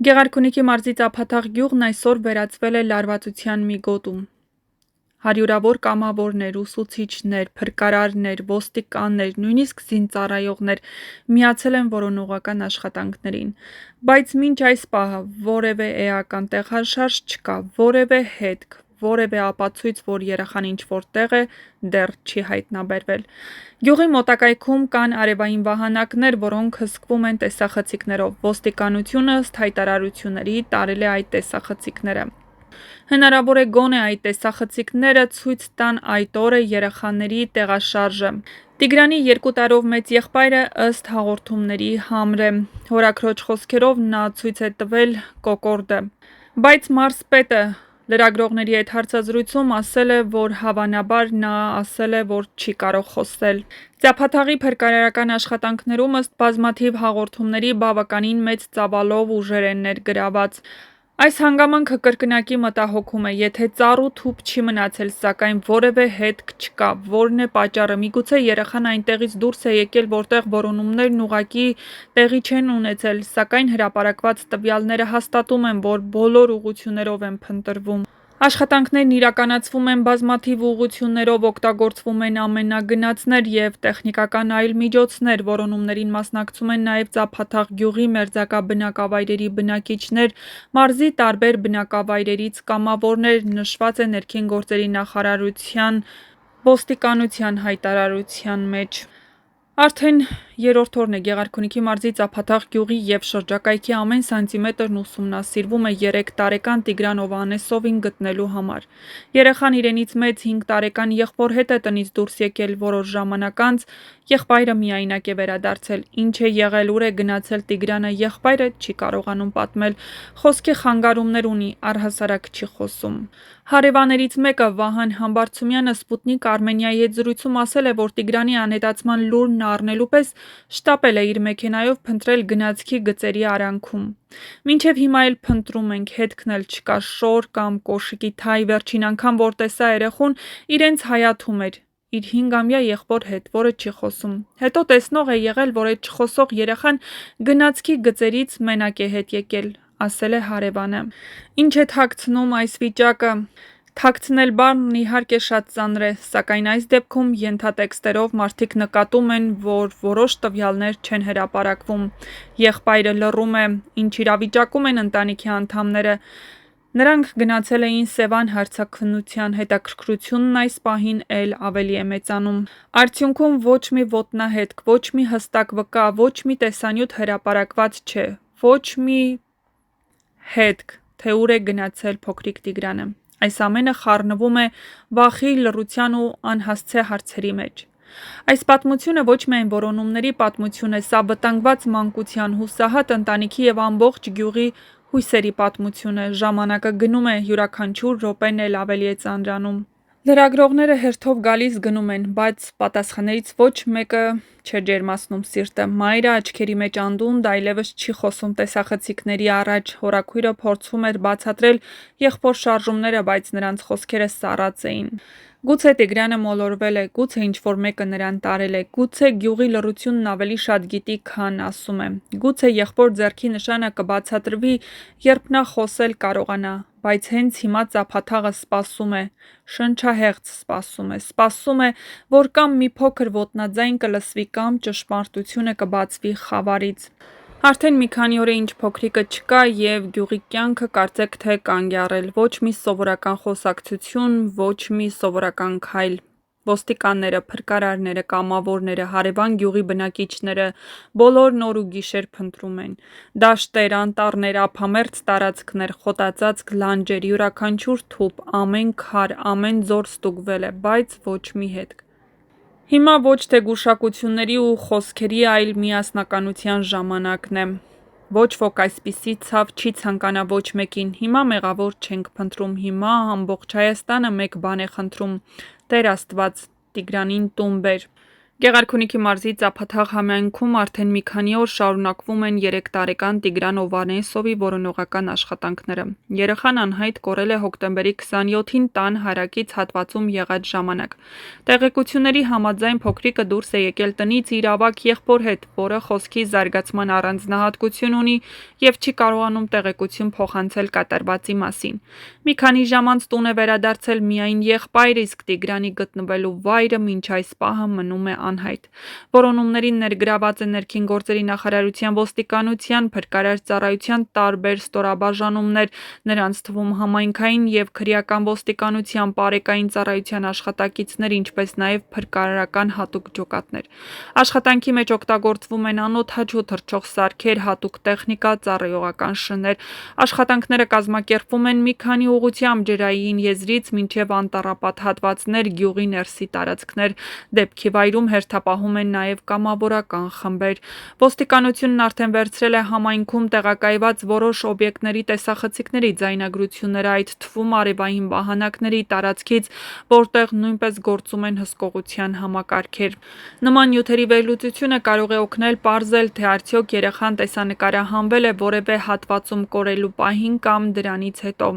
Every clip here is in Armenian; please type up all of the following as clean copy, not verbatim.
Գեղարքունիքի մարզի Ծափաթաղ գյուղն այսօր վերածվել է լարվածության մի գոտու։ Հարյուրավոր կամավորներ, ուսուցիչներ, փրկարարներ, ոստիկաններ, նույնիսկ զինծառայողներ միացել են որոնողական աշխատանքներին, բայց մինչ այս պահը որևէ էական տեղաշարժ չկա, որևէ հետք, որևէ ապացույց, որ երեխան ինչ-որ տեղ է, դեռ չի հայտնաբերվել։ Գյուղի մոտակայքում կան արևային վահանակներ, որոնք հսկվում են տեսախցիկներով։ Ոստիկանությունը ըստ հայտարարությունների տարել է այդ տեսախցիկները։ Հնարավոր է գոնե այդ տեսախցիկները ցույց տան այդ օրը երեխաների տեղաշարժը։ Տիգրանի 2 տարով մեծ եղբայրը ըստ հաղորդումների համր է։ Հորաքրոջ խոսքերով նա ցույց է տվել կոկորդը, բայց մարզպետը լրագրողների հետ հարցազրույցում ասել է, որ հավանաբար նա ասել է, որ չի կարող խոսել։ Ծափաթաղի փրկարարական աշխատանքներում ըստ բազմաթիվ հաղորդումների բավականին մեծ ծավալով ուժեր են ներգրաված։ Այս հանգամանքը կրկնակի մտահոգում է, եթե ծառ ու թուփ չի մնացել, սակայն որևէ հետք չկա, որն է պատճառը, միգուցե երեխան այնտեղից դուրս է եկել, որտեղ որոնումներն ուղղակի տեղի չեն ունեցել, սակայն հրապարակված տվյալները հաստատում են, որ բոլոր ուղղություններով են փնտրվում։ Աշխատանքներն իրականացվում են բազմաթիվ ուղղություններով, օգտագործվում են ամենագնացներ և տեխնիկական այլ միջոցներ, որոնումներին մասնակցում են նաև Ծափաթաղ գյուղի մերձակա բնակավայրերի բնակիչներ, մարզի տարբեր բնակավայրերից կամավորներ, նշված է ներքին գործերի նախարարության ոստիկանության հայտարարության մեջ։ Արդեն երրորդ օրն է Գեղարքունիքի մարզի Ծափաթաղ գյուղի և շրջակայքի ամեն սանտիմետրն ուսումնասիրվում է 3 տարեկան Տիգրան Հովհաննեսովին գտնելու համար։ Երեխան իրենից մեծ 5 տարեկան եղբոր հետ է տնից դուրս եկել, որոշ ժամանակ անց եղբայրը միայնակ է վերադարձել։ Ինչ է եղել, ուր է գնացել Տիգրանը, եղբայրը չի կարողանում պատմել, խոսքի խանգարումներ ունի, առհասարակ չի խոսում։ Հարևաներից մեկը Վահան Համբարձումյանը Սպուտնիկ Արմենիայի հետ զրույցում ասել է, որ Տիգրանի անհետացման լուրն առնելու պես շտապել է իր մեքենայով փնտրել գնացքի գծերի արանքում։ Մինչև հիմա էլ փնտրում ենք, հետքն էլ չկա, շոր կամ կոշիկի թայ, վերջին անգամ որ տեսա երեխուն, իրենց հայաթում էր իր 5-ամյա եղբոր հետ, որը չի խոսում։ Հետո տեսնող է եղել, որ այդ չխոսող երեխան գնացքի գծերից մենակ է հետ եկել, ասել է հարևանը։ Ինչ է թաքցնում այս վիճակը։ Թաքցնել բառն իհարկե շատ ծանր է, սակայն այս դեպքում ենթատեքստերով մարդիկ նկատում են, որ որոշ տվյալներ չեն հրապարակվում։ Եղբայրը լռում է, ինչ իրավիճակում են ընտանիքի անդամները։ Նրանք գնացել էին Սևան հարցաքննության, հետաքրքրությունն այս պահին էլ ավելի է մեծանում։ Արդյունքում ոչ մի ոտնահետք, ոչ մի հստակ վկա, ոչ մի տեսանյութ հրապարակված չէ, ոչ մի հետք, թե ուր է գնացել փոքրիկ Տիգրանը։ Այս ամենը խառնվում է վախի, լռության ու անհասցե հարցերի մեջ։ Այս պատմությունը ոչ միայն որոնումների պատմություն է, սա վտանգված մանկության, հուսահատ ընտանիքի և ամբողջ գյուղի հույսերի պատմություն է։ Ժամանակը գնում է, յուրաքանչյուր րոպեն էլ ավելի է ծանրանում։ Լրագրողները հերթով գալիս գնում են, բայց պատասխաններից ոչ մեկը չէ ջերմացնում սիրտը։ Մայրը աչքերի մեջ անդունդ այլևս չի խոսում տեսախցիկների առաջ։ Հորաքույրը փորձում էր բացատրել եղբոր շարժումները, բայց նրանց խոսքերը սառած էին։ Գուցե Տիգրանը մոլորվել է, գուցե ինչ-որ մեկը նրան տարել է, գուցե գյուղի լռությունն ավելի շատ գիտի, քան ասում է։ Գուցե եղբոր ձեռքի նշանը կբացատրվի, երբ նա խոսել կարողանա, բայց հենց հիմա Ծափաթաղը սպասում է, շնչահեղձ սպասում է, որ կամ մի փոքր ոտնաձայն կլսվի, կամ ճշմարտությունը կբացվի խավարից։ Արդեն մի քանի օր է ինչ փոքրիկը չկա և գյուղի կյանքը կարծեք թե կանգ է առել, ոչ մի սովորական խոսակցություն, ոչ մի սովորական քայլ։ Ոստիկանները, փրկարարները, կամավորները, հարևան գյուղի բնակիչները բոլորն օր ու գիշեր փնտրում են։ Դաշտեր, անտառներ, ափամերձ տարածքներ, խոտածածկ լանջեր, յուրաքանչյուր թուփ, ամեն քար, ամեն ձոր ստուգվել է, բայց ոչ մի հետք։ Հիմա ոչ թե գուշակությունների ու խոսքերի, այլ միասնականության ժամանակն է։ Ոչ ոք այսպիսի ցավ չի ցանկանա ոչ մեկին։ Հիմա մեղավոր չենք փնտրում, հիմա ամբողջ Հայաստանը մեկ բան է խնդրում՝ Տեր Աստված, Տիգրանին տուն բեր։ Գեղարքունիքի մարզի Ծափաթաղ համայնքում արդեն մի քանի օր շարունակվում են 3 տարեկան Տիգրան Օվանեսովի որոնողական աշխատանքները։ Երեխան անհայտ կորել է հոկտեմբերի 27-ին տան հարակից հատվածում եղած ժամանակ։ Տեղեկությունների համաձայն փոքրիկը դուրս է եկել տնից իր ավագ եղբոր հետ, որը խոսքի զարգացման առանձնահատկություն ունի եւ չի կարողանում տեղեկություն փոխանցել կատարվածի մասին։ Մի քանի ժամ անց տուն է վերադարձել միայն եղբայրը, իսկ Տիգրանի գտնվելու վայրը մինչ այս պահը մնում է անհայտ։ Որոնումներին ներգրաված է ներքին գործերի նախարարության ոստիկանության, փրկարար ծառայության տարբեր ստորաբաժանումներ, նրանց թվում համայնքային եւ քրեական ոստիկանության, պարեկային ծառայության աշխատակիցներ, ինչպես նաեւ փրկարարական հատուկ ջոկատներ։ Աշխատանքի մեջ օգտագործվում են անօդաչու թռչող սարքեր, հատուկ տեխնիկա, ծառայողական շներ։ Աշխատանքները կազմակերպվում են մի քանի ուղղությամբ՝ ջրային եզրից մինչև անտառապատ հատվածներ, գյուղի ներսի տարածքներ։ Դեպքի վայրում հերթապահում են նաև կամավորական խմբեր։ Ոստիկանությունն արդեն վերցրել է համայնքում տեղակայված որոշ օբյեկտների տեսախցիկների ձայնագրությունները, այդ թվում արևային վահանակների տարածքից, որտեղ նույնպես գործում են հսկողության համակարգեր։ Նման նյութերի վերլուծությունը կարող է օգնել պարզել, թե արդյոք երեխան տեսանկարահանվել է որևէ հատվածում կորելու պահին կամ դրանից հետո։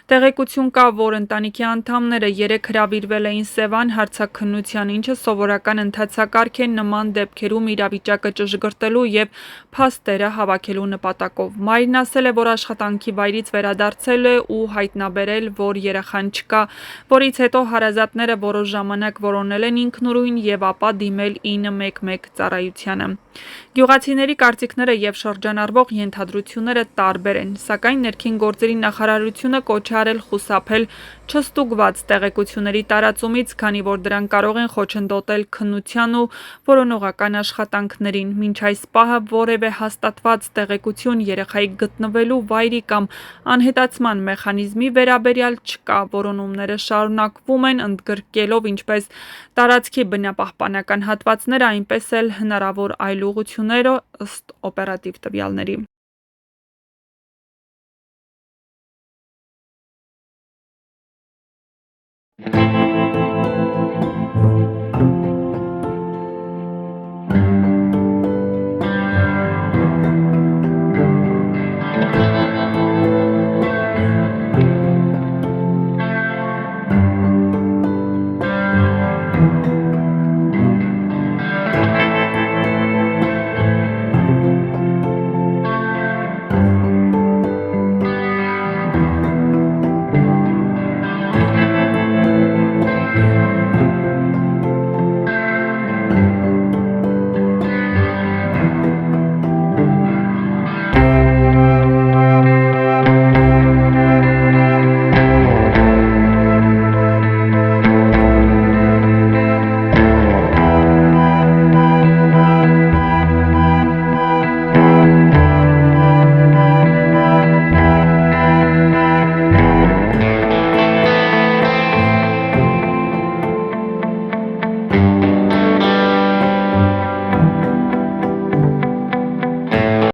Տեղեկություն կա, որ ընտանիքի անդամները 3 հրավիրվել էին Սևան հարցաքննության, ինչը սովորական ընթացակարգ է նման դեպքերում իրավիճակը ճշգրտելու եւ փաստերը հավաքելու նպատակով։ Մայրն ասել է, որ աշխատանքի վայրից վերադարձել է ու հայտնաբերել, որ երեխան չկա, որից հետո հարազատները որոշ ժամանակ որոնել են ինքնուրույն եւ ապա դիմել 911 ծառայությանը։ Գյուղացիների կարծիքները եւ շրջանառվող ենթադրությունները տարբեր են, սակայն ներքին գործերի նախարարությունը կոչ է արել խուսափել չստուգված տեղեկությունների տարածումից, քանի որ դրանք կարող են խոչընդոտել քննության ու որոնողական աշխատանքներին։ Մինչ այս պահը որևէ հաստատված տեղեկություն երեխայի գտնվելու վայրի կամ անհետացման մեխանիզմի վերաբերյալ չկա։ Որոնումները շարունակվում են, ընդգրկելով ինչպես տարածքի բնապահպանական հատվածները, այնպես էլ հնարավոր այլ ուղղություններ ըստ օպերատիվ տվյալների։